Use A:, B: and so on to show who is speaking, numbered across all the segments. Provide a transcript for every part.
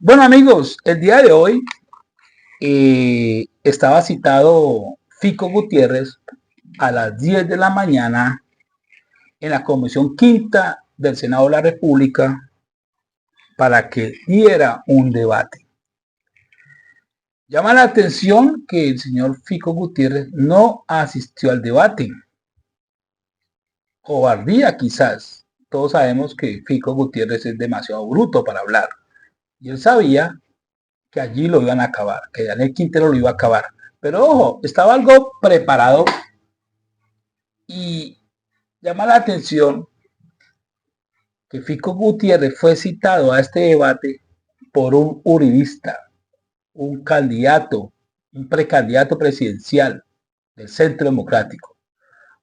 A: Bueno amigos, el día de hoy estaba citado Fico Gutiérrez a las 10 de la mañana en la Comisión Quinta del Senado de la República para que diera un debate. Llama la atención que el señor Fico Gutiérrez no asistió al debate. Cobardía quizás. Todos sabemos que Fico Gutiérrez es demasiado bruto para hablar. Y él sabía que allí lo iban a acabar, que Daniel Quintero lo iba a acabar. Pero ojo, estaba algo preparado y llama la atención que Fico Gutiérrez fue citado a este debate por un uribista, un candidato, un precandidato presidencial del Centro Democrático.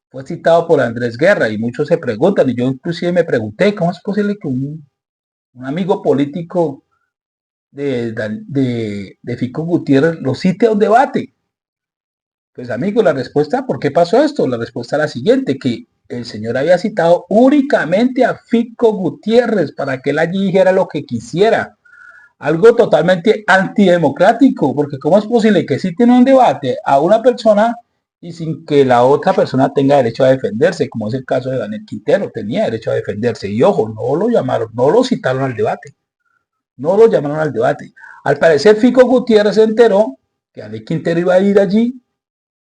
A: Fue citado por Andrés Guerra y muchos se preguntan, y yo inclusive me pregunté, ¿cómo es posible que un amigo político de Fico Gutiérrez lo cite a un debate? Pues amigo, la respuesta, ¿por qué pasó esto? La respuesta es la siguiente, que el señor había citado únicamente a Fico Gutiérrez para que él allí dijera lo que quisiera. Algo totalmente antidemocrático, porque ¿cómo es posible que citen un debate a una persona y sin que la otra persona tenga derecho a defenderse, como es el caso de Daniel Quintero, tenía derecho a defenderse? Y ojo, no lo llamaron, no lo citaron al debate, no lo llamaron al debate. Al parecer Fico Gutiérrez se enteró que Daniel Quintero iba a ir allí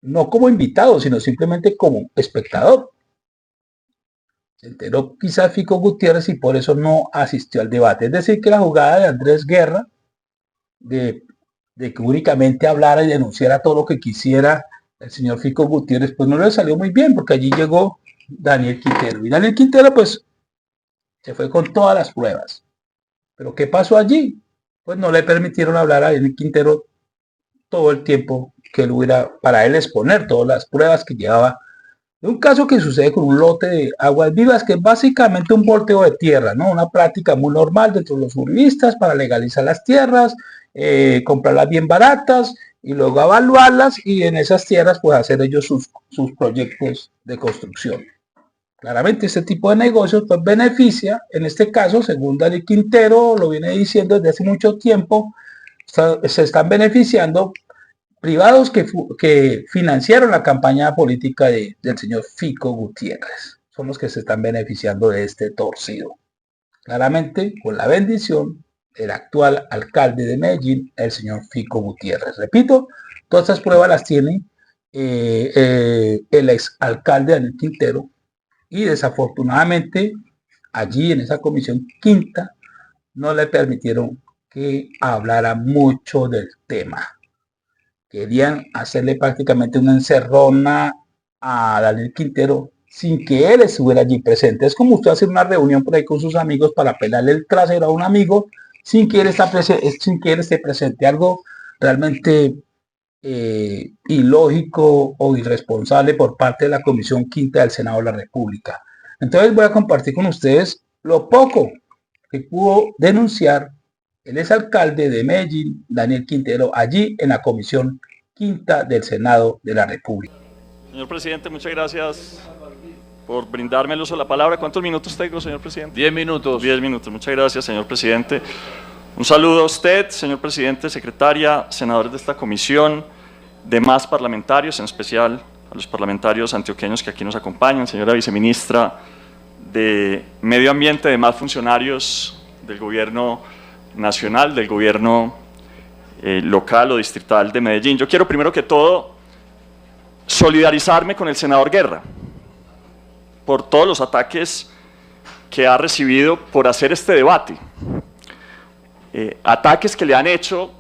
A: no como invitado, sino simplemente como espectador. Se enteró quizás Fico Gutiérrez y por eso no asistió al debate. Es decir, que la jugada de Andrés Guerra, de, de que únicamente hablara y denunciara todo lo que quisiera el señor Fico Gutiérrez, pues no le salió muy bien, porque allí llegó Daniel Quintero. Y Daniel Quintero, pues, se fue con todas las pruebas. Pero ¿qué pasó allí? Pues no le permitieron hablar a Daniel Quintero todo el tiempo que él hubiera, para él exponer todas las pruebas que llevaba. Un caso que sucede con un lote de aguas vivas, que es básicamente un volteo de tierra, ¿no? Una práctica muy normal dentro de los uribistas para legalizar las tierras, comprarlas bien baratas y luego evaluarlas y en esas tierras pues hacer ellos sus proyectos de construcción. Claramente este tipo de negocios pues beneficia, en este caso, según Daniel Quintero lo viene diciendo desde hace mucho tiempo, se están beneficiando privados que financiaron la campaña política del señor Fico Gutiérrez. Son los que se están beneficiando de este torcido. Claramente, con la bendición del actual alcalde de Medellín, el señor Fico Gutiérrez. Repito, todas estas pruebas las tiene el exalcalde Daniel Quintero y desafortunadamente allí en esa comisión quinta no le permitieron que hablara mucho del tema. Querían hacerle prácticamente una encerrona a Daniel Quintero sin que él estuviera allí presente. Es como usted hacer una reunión por ahí con sus amigos para pelarle el trasero a un amigo sin que él esté presente. Algo realmente ilógico o irresponsable por parte de la Comisión Quinta del Senado de la República. Entonces voy a compartir con ustedes lo poco que pudo denunciar el exalcalde de Medellín, Daniel Quintero, allí en la Comisión Quinta del Senado de la República.
B: Señor presidente, muchas gracias por brindarme el uso de la palabra. ¿Cuántos minutos tengo, señor presidente?
C: 10 minutos.
B: 10 minutos, muchas gracias, señor presidente. Un saludo a usted, señor presidente, secretaria, senadores de esta comisión, demás parlamentarios, en especial a los parlamentarios antioqueños que aquí nos acompañan, señora viceministra de Medio Ambiente, demás funcionarios del gobierno nacional, del gobierno local o distrital de Medellín. Yo quiero primero que todo solidarizarme con el senador Guerra por todos los ataques que ha recibido por hacer este debate. Ataques que le han hecho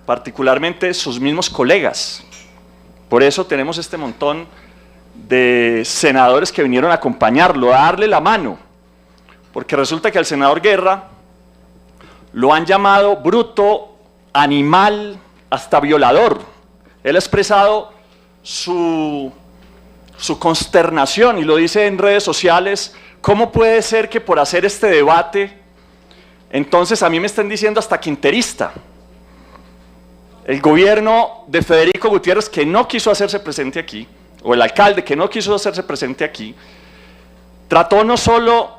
B: particularmente sus mismos colegas. Por eso tenemos este montón de senadores que vinieron a acompañarlo, a darle la mano, porque resulta que al senador Guerra lo han llamado bruto, animal, hasta violador. Él ha expresado su consternación y lo dice en redes sociales. ¿Cómo puede ser que por hacer este debate, entonces a mí me estén diciendo hasta quinterista? El gobierno de Federico Gutiérrez, que no quiso hacerse presente aquí, o el alcalde que no quiso hacerse presente aquí, trató no solo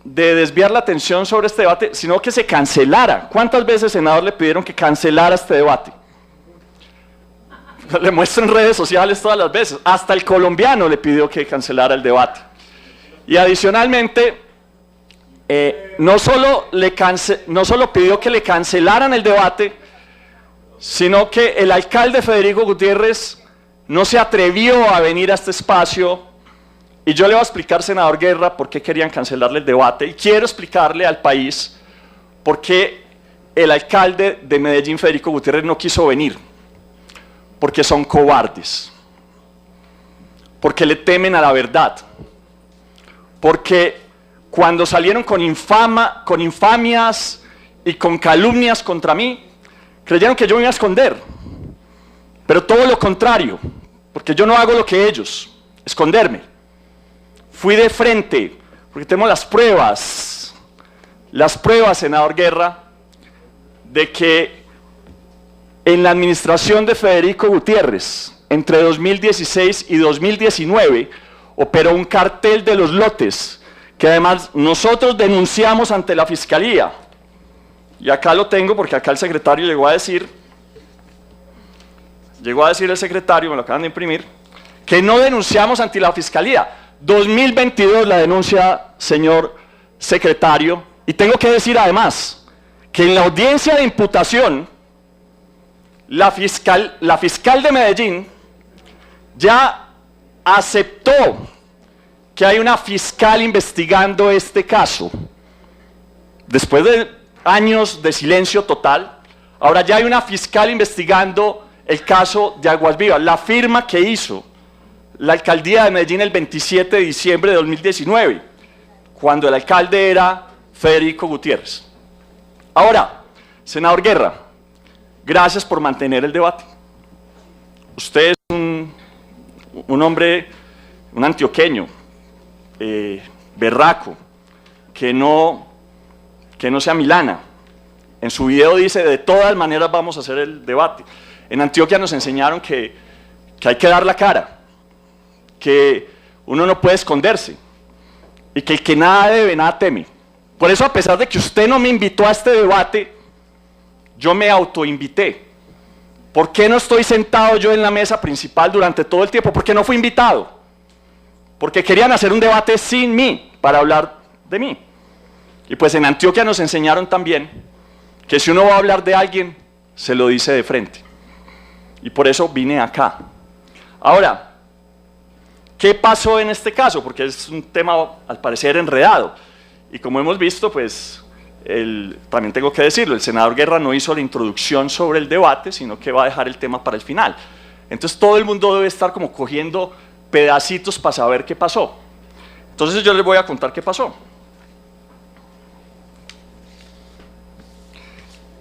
B: de desviar la atención sobre este debate, sino que se cancelara. ¿Cuántas veces, senador, le pidieron que cancelara este debate? Le muestro en redes sociales todas las veces. Hasta el colombiano le pidió que cancelara el debate. Y adicionalmente, no solo pidió que le cancelaran el debate, sino que el alcalde Federico Gutiérrez no se atrevió a venir a este espacio. Y yo le voy a explicar, senador Guerra, por qué querían cancelarle el debate, y quiero explicarle al país por qué el alcalde de Medellín, Federico Gutiérrez, no quiso venir. Porque son cobardes, porque le temen a la verdad, porque cuando salieron con infamias y con calumnias contra mí, creyeron que yo me iba a esconder, pero todo lo contrario, porque yo no hago lo que ellos, esconderme. Fui de frente, porque tengo las pruebas, senador Guerra, de que en la administración de Federico Gutiérrez, entre 2016 y 2019, operó un cartel de los lotes, que además nosotros denunciamos ante la Fiscalía. Y acá lo tengo porque acá el secretario llegó a decir el secretario, me lo acaban de imprimir, que no denunciamos ante la Fiscalía. 2022 la denuncia, señor secretario, y tengo que decir además que en la audiencia de imputación, la fiscal de Medellín ya aceptó que hay una fiscal investigando este caso. Después de años de silencio total, ahora ya hay una fiscal investigando el caso de Aguas Vivas, la firma que hizo la alcaldía de Medellín el 27 de diciembre de 2019, cuando el alcalde era Federico Gutiérrez. Ahora, senador Guerra, gracias por mantener el debate. Usted es un hombre, un antioqueño, berraco, que no sea milana. En su video dice, de todas maneras vamos a hacer el debate. En Antioquia nos enseñaron que hay que dar la cara, que uno no puede esconderse, y que el que nada debe, nada teme. Por eso, a pesar de que usted no me invitó a este debate, yo me autoinvité. ¿Por qué no estoy sentado yo en la mesa principal durante todo el tiempo? Porque no fui invitado. Porque querían hacer un debate sin mí, para hablar de mí. Y pues en Antioquia nos enseñaron también que si uno va a hablar de alguien, se lo dice de frente. Y por eso vine acá. Ahora, ¿qué pasó en este caso? Porque es un tema, al parecer, enredado. Y como hemos visto, pues, también tengo que decirlo, el senador Guerra no hizo la introducción sobre el debate, sino que va a dejar el tema para el final. Entonces todo el mundo debe estar como cogiendo pedacitos para saber qué pasó. Entonces yo les voy a contar qué pasó.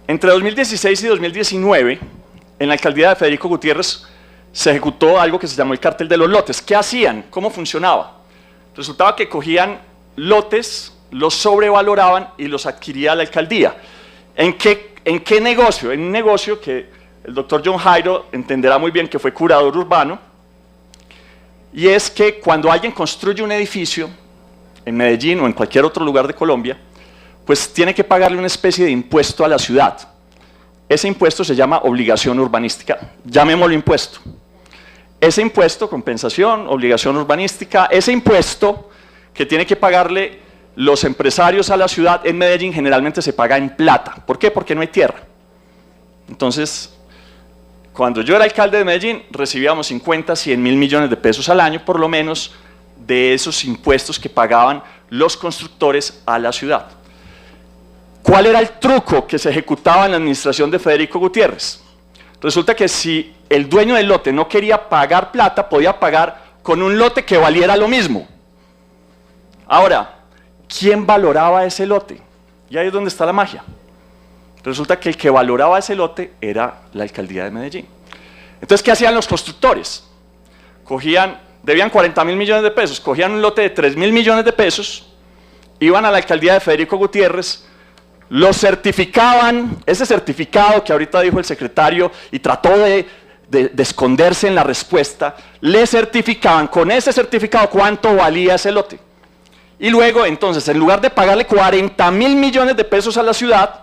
B: Entre 2016 y 2019, en la alcaldía de Federico Gutiérrez, se ejecutó algo que se llamó el cartel de los lotes. ¿Qué hacían? ¿Cómo funcionaba? Resultaba que cogían lotes, los sobrevaloraban y los adquiría la alcaldía. ¿En qué negocio? En un negocio que el doctor John Jairo entenderá muy bien, que fue curador urbano, y es que cuando alguien construye un edificio en Medellín o en cualquier otro lugar de Colombia, pues tiene que pagarle una especie de impuesto a la ciudad. Ese impuesto se llama obligación urbanística, llamémoslo impuesto. Ese impuesto, compensación, obligación urbanística, ese impuesto que tiene que pagarle los empresarios a la ciudad en Medellín generalmente se paga en plata. ¿Por qué? Porque no hay tierra. Entonces, cuando yo era alcalde de Medellín, recibíamos 50, 100 mil millones de pesos al año, por lo menos, de esos impuestos que pagaban los constructores a la ciudad. ¿Cuál era el truco que se ejecutaba en la administración de Federico Gutiérrez? Resulta que si el dueño del lote no quería pagar plata, podía pagar con un lote que valiera lo mismo. Ahora, ¿quién valoraba ese lote? Y ahí es donde está la magia. Resulta que el que valoraba ese lote era la alcaldía de Medellín. Entonces, ¿qué hacían los constructores? Debían 40 mil millones de pesos, cogían un lote de 3 mil millones de pesos, iban a la alcaldía de Federico Gutiérrez, lo certificaban, ese certificado que ahorita dijo el secretario y trató de esconderse en la respuesta, le certificaban con ese certificado cuánto valía ese lote. Y luego, entonces, en lugar de pagarle 40.000 millones de pesos a la ciudad,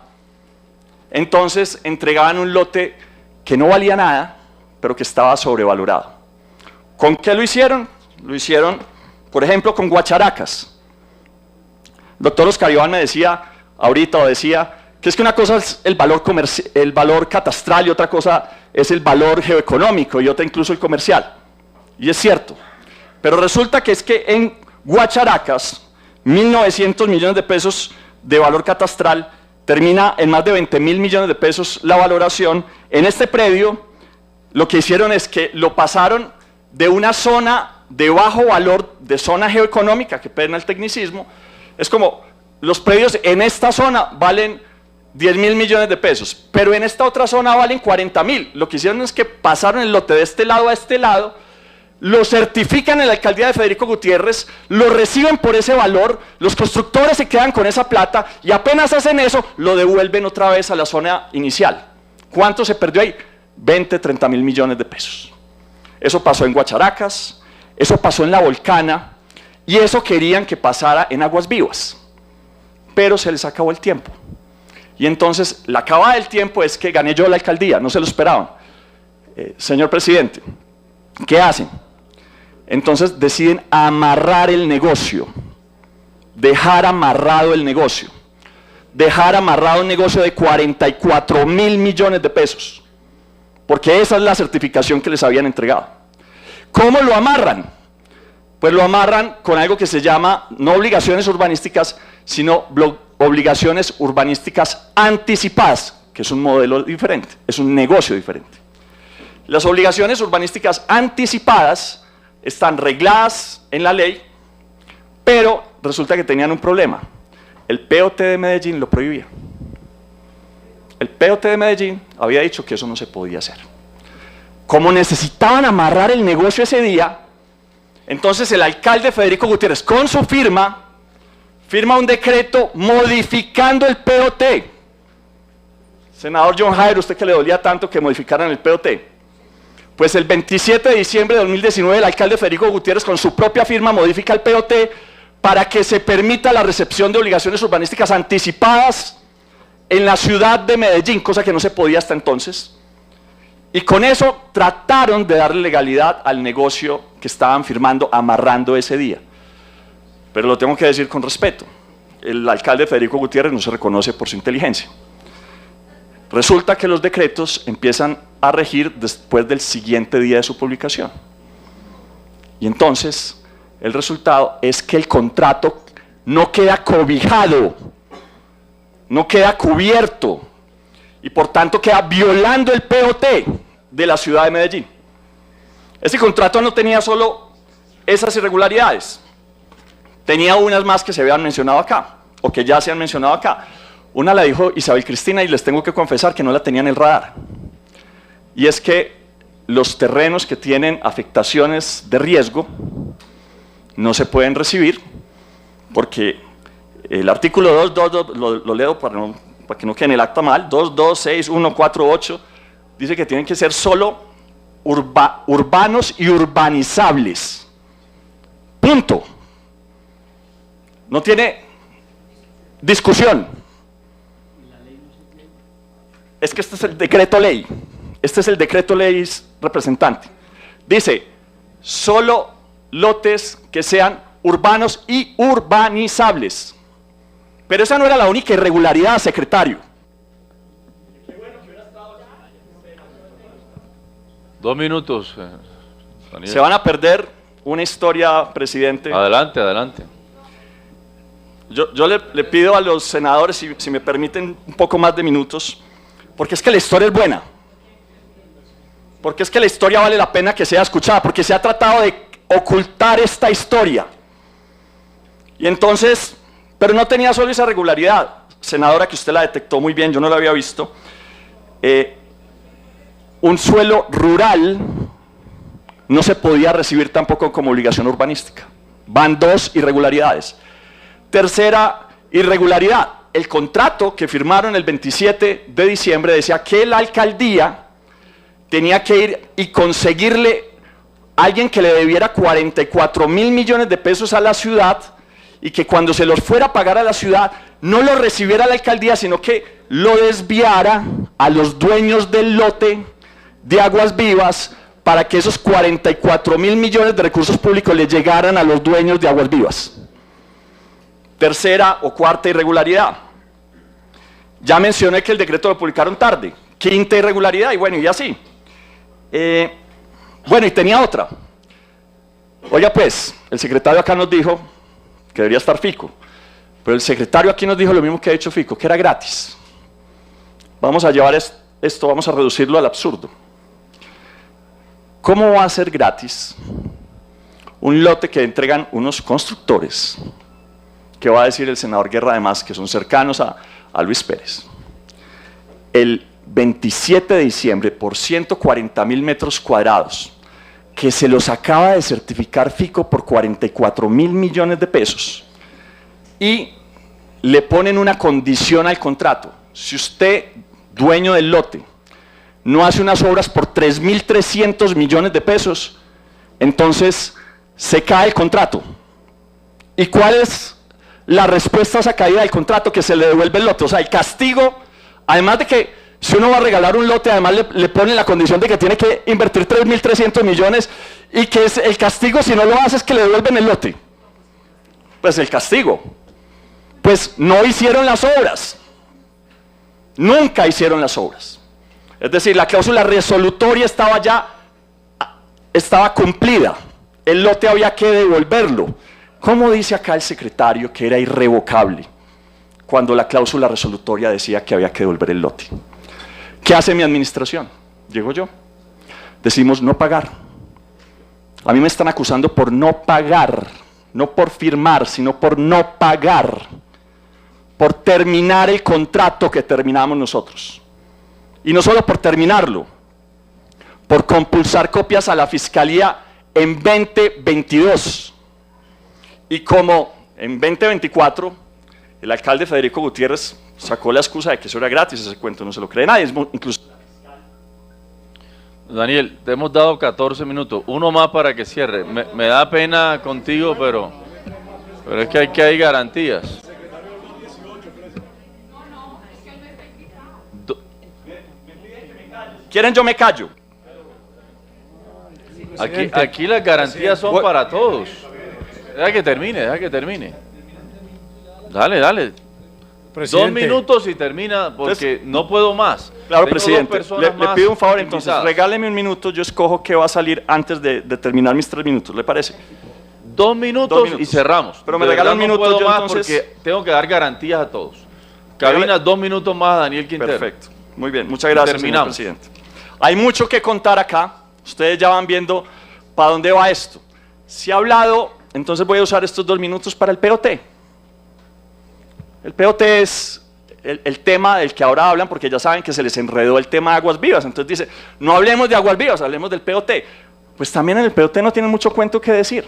B: entonces entregaban un lote que no valía nada, pero que estaba sobrevalorado. ¿Con qué lo hicieron? Lo hicieron, por ejemplo, con Guacharacas. El doctor Oscar Iván me decía, ahorita o decía, que es que una cosa es el valor catastral y otra cosa es el valor geoeconómico y otra incluso el comercial. Y es cierto. Pero resulta que es que en Guacharacas, 1.900 millones de pesos de valor catastral, termina en más de 20.000 millones de pesos la valoración. En este predio, lo que hicieron es que lo pasaron de una zona de bajo valor, de zona geoeconómica, que pena el tecnicismo, es como los predios en esta zona valen 10.000 millones de pesos, pero en esta otra zona valen 40.000. Lo que hicieron es que pasaron el lote de este lado a este lado, lo certifican en la alcaldía de Federico Gutiérrez, lo reciben por ese valor, los constructores se quedan con esa plata y apenas hacen eso, lo devuelven otra vez a la zona inicial. ¿Cuánto se perdió ahí? 20, 30.000 millones de pesos. Eso pasó en Guacharacas, eso pasó en La Volcana y eso querían que pasara en Aguas Vivas, pero se les acabó el tiempo. Y entonces la acabada del tiempo es que gané yo la alcaldía, no se lo esperaban. Señor presidente, ¿qué hacen? Entonces deciden amarrar el negocio, dejar amarrado el negocio, dejar amarrado un negocio de 44.000 millones de pesos, porque esa es la certificación que les habían entregado. ¿Cómo lo amarran? Pues lo amarran con algo que se llama, no obligaciones urbanísticas, sino obligaciones urbanísticas anticipadas, que es un modelo diferente, es un negocio diferente. Las obligaciones urbanísticas anticipadas están regladas en la ley, pero resulta que tenían un problema. El POT de Medellín lo prohibía. El POT de Medellín había dicho que eso no se podía hacer. Como necesitaban amarrar el negocio ese día, entonces el alcalde Federico Gutiérrez, con su firma un decreto modificando el POT. Senador John Jairo, usted que le dolía tanto que modificaran el POT. Pues el 27 de diciembre de 2019 el alcalde Federico Gutiérrez con su propia firma modifica el POT para que se permita la recepción de obligaciones urbanísticas anticipadas en la ciudad de Medellín, cosa que no se podía hasta entonces. Y con eso trataron de darle legalidad al negocio que estaban firmando, amarrando ese día. Pero lo tengo que decir con respeto. El alcalde Federico Gutiérrez no se reconoce por su inteligencia. Resulta que los decretos empiezan a regir después del siguiente día de su publicación. Y entonces, el resultado es que el contrato no queda cobijado, no queda cubierto, y por tanto queda violando el POT de la ciudad de Medellín. Este contrato no tenía solo esas irregularidades, tenía unas más que se habían mencionado acá, o que ya se han mencionado acá. Una la dijo Isabel Cristina y les tengo que confesar que no la tenía en el radar. Y es que los terrenos que tienen afectaciones de riesgo no se pueden recibir porque el artículo 2.2, lo leo para que no quede en el acta mal, 2.2.6.1.4.8, dice que tienen que ser solo urbanos y urbanizables. Punto. No tiene discusión. Es que este es el decreto ley. Este es el decreto ley representante. Dice, solo lotes que sean urbanos y urbanizables. Pero esa no era la única irregularidad, secretario.
C: 2 minutos. Daniel.
B: Se van a perder una historia, presidente.
C: Adelante, adelante.
B: Yo le pido a los senadores, si me permiten un poco más de minutos, porque es que la historia es buena. Porque es que la historia vale la pena que sea escuchada, porque se ha tratado de ocultar esta historia. Y entonces, pero no tenía solo esa irregularidad, senadora, que usted la detectó muy bien, yo no la había visto. Un suelo rural no se podía recibir tampoco como obligación urbanística. Van 2 irregularidades. Tercera irregularidad, el contrato que firmaron el 27 de diciembre decía que la alcaldía tenía que ir y conseguirle a alguien que le debiera 44.000 millones de pesos a la ciudad y que cuando se los fuera a pagar a la ciudad, no lo recibiera la alcaldía, sino que lo desviara a los dueños del lote de Aguas Vivas para que esos 44.000 millones de recursos públicos le llegaran a los dueños de Aguas Vivas. Tercera o cuarta irregularidad. Ya mencioné que el decreto lo publicaron tarde. Quinta irregularidad, y bueno, y así. Bueno, y tenía otra. Oiga pues, el secretario acá nos dijo que debería estar Fico, pero el secretario aquí nos dijo lo mismo que ha dicho Fico, que era gratis. Vamos a llevar esto, vamos a reducirlo al absurdo. ¿Cómo va a ser gratis un lote que entregan unos constructores, que va a decir el senador Guerra además, que son cercanos a Luis Pérez? El 27 de diciembre, por 140.000 metros cuadrados, que se los acaba de certificar Fico por 44.000 millones de pesos, y le ponen una condición al contrato: si usted, dueño del lote, no hace unas obras por 3.300 millones de pesos, entonces se cae el contrato. ¿Y cuál es la respuesta a esa caída del contrato? Que se le devuelve el lote. O sea, el castigo, además de que si uno va a regalar un lote, además le ponen la condición de que tiene que invertir 3.300 millones, y que es el castigo, si no lo hace, es que le devuelven el lote. Pues el castigo. Pues no hicieron las obras. Nunca hicieron las obras. Es decir, la cláusula resolutoria estaba cumplida. El lote había que devolverlo. ¿Cómo dice acá el secretario que era irrevocable cuando la cláusula resolutoria decía que había que devolver el lote? ¿Qué hace mi administración? Llego yo. Decimos no pagar. A mí me están acusando por no pagar, no por firmar, sino por no pagar, por terminar el contrato que terminamos nosotros. Y no solo por terminarlo, por compulsar copias a la Fiscalía en 2022. Y como en 2024 el alcalde Federico Gutiérrez sacó la excusa de que eso era gratis, ese cuento no se lo cree nadie, incluso...
C: Daniel, te hemos dado 14 minutos, uno más para que cierre. Me da pena contigo, pero es que hay garantías.
B: ¿Quieren yo me callo?
C: Aquí las garantías son para todos. Deja que termine. Dale. Presidente. 2 minutos y termina, porque entonces, no puedo más.
B: Claro, presidente, le pido un favor entonces, regáleme un minuto, yo escojo qué va a salir antes de terminar mis 3 minutos, ¿le parece?
C: 2 minutos y cerramos.
B: Pero me regala un minuto,
C: no puedo más
B: entonces...
C: porque tengo que dar garantías a todos. Cabina, 2 minutos más, Daniel Quintero.
B: Perfecto, muy bien, muchas gracias, señor presidente. Hay mucho que contar acá, ustedes ya van viendo para dónde va esto. Si ha hablado, entonces voy a usar estos 2 minutos para el POT. El POT es el tema del que ahora hablan, porque ya saben que se les enredó el tema de Aguas Vivas. Entonces dice, no hablemos de Aguas Vivas, hablemos del POT. Pues también en el POT no tienen mucho cuento que decir,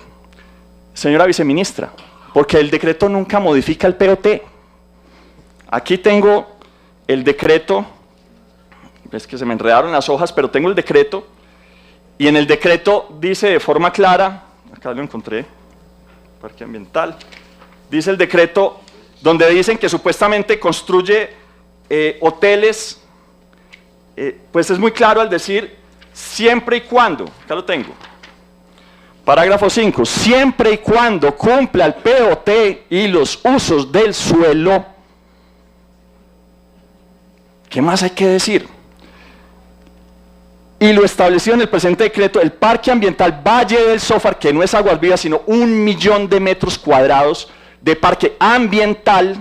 B: señora viceministra, porque el decreto nunca modifica el POT. Aquí tengo el decreto, es que se me enredaron las hojas, pero tengo el decreto, y en el decreto dice de forma clara, acá lo encontré, parque ambiental, dice el decreto donde dicen que supuestamente construye hoteles, pues es muy claro al decir siempre y cuando, acá lo tengo, parágrafo 5, siempre y cuando cumpla el POT y los usos del suelo. ¿Qué más hay que decir? Y lo establecido en el presente decreto, el Parque Ambiental Valle del Sofar, que no es Aguas Vivas, sino 1 millón de metros cuadrados de parque ambiental.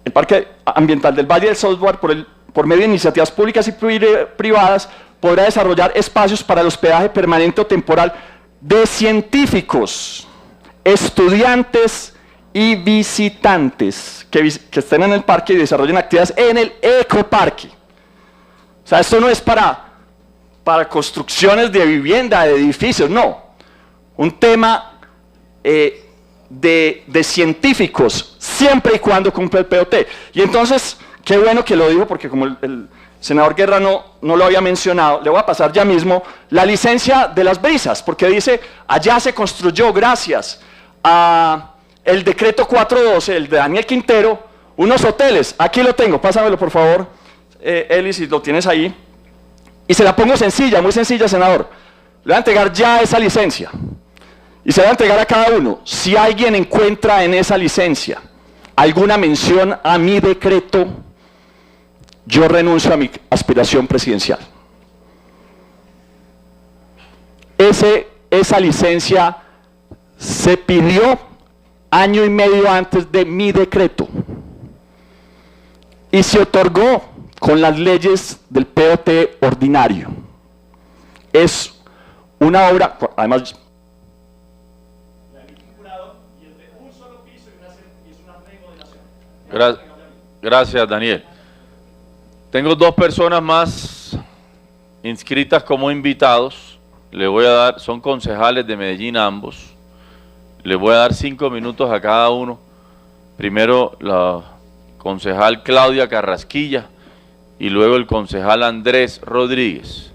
B: El Parque Ambiental del Valle del Sofar, por medio de iniciativas públicas y privadas, podrá desarrollar espacios para el hospedaje permanente o temporal de científicos, estudiantes y visitantes que estén en el parque y desarrollen actividades en el ecoparque. O sea, esto no es para construcciones de vivienda, de edificios, no. Un tema de científicos, siempre y cuando cumple el POT. Y entonces, qué bueno que lo dijo, porque como el senador Guerra no lo había mencionado, le voy a pasar ya mismo la licencia de Las Brisas, porque dice, allá se construyó gracias a el decreto 412, el de Daniel Quintero, unos hoteles. Aquí lo tengo, pásamelo por favor, Eli, si lo tienes ahí. Y se la pongo sencilla, muy sencilla, senador. Le voy a entregar ya esa licencia. Y se la voy a entregar a cada uno. Si alguien encuentra en esa licencia alguna mención a mi decreto, yo renuncio a mi aspiración presidencial. Esa licencia se pidió año y medio antes de mi decreto y se otorgó con las leyes del POT ordinario. Es una obra, además,
C: gracias, Daniel. Tengo 2 personas más inscritas como invitados. Le voy a dar, son concejales de Medellín ambos. Le voy a dar 5 minutos a cada uno. Primero la concejal Claudia Carrasquilla y luego el concejal Andrés Rodríguez.